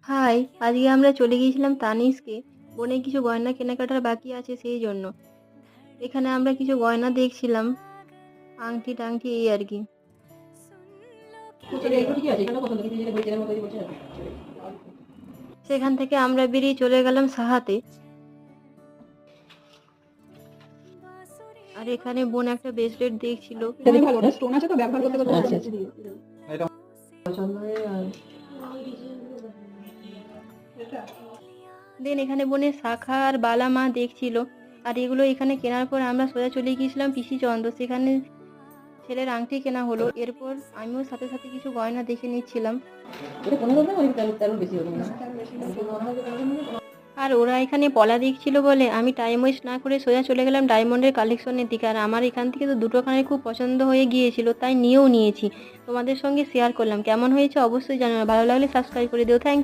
High, আজকে আমরা চলে গিয়েছিলাম তানিস্কে। বোনের কিছু গয়না কেনাকাটার বাকি আছে সেই জন্য। এখানে আমরা কিছু গয়না দেখছিলাম, আংটি টাংটি এই আর কি। সেখান থেকে আমরা বেরিয়ে চলে গেলাম সাহাতে। আর এখানে বোন একটা ব্রেসলেট দেখছিল। স্টোন আছে তো ব্যবহার করতে করতে আচ্ছা, এটা পছন্দ হয়ে আর দেন এখানে বোনের শাখা আর বালা মা দেখছিল। আর এগুলো এখানে কেনার পর আমরা সোজা চলে গিয়েছিলাম পিসি চন্দ্র, সেখানে ছেলের আংটি কেনা হলো। এরপর আমিও সাথে সাথে কিছু গয়না দেখে নিচ্ছিলাম। এটা 15 না ওই 13 বেশি হবে না। আর ওরা এখানে পলা দেখছিল বলে আমি টাইম ওয়েস্ট না করে সোজা চলে গেলাম ডায়মন্ডের কালেকশনের দিকে। আর আমার এখান থেকে তো দুটো কানের খুব পছন্দ হয়ে গিয়েছিল, তাই নিয়েও নিয়েছি। তোমাদের সঙ্গে শেয়ার করলাম। কেমন হয়েছে অবশ্যই জানাবে, ভালো লাগলে সাবস্ক্রাইব করে দিও। থ্যাংক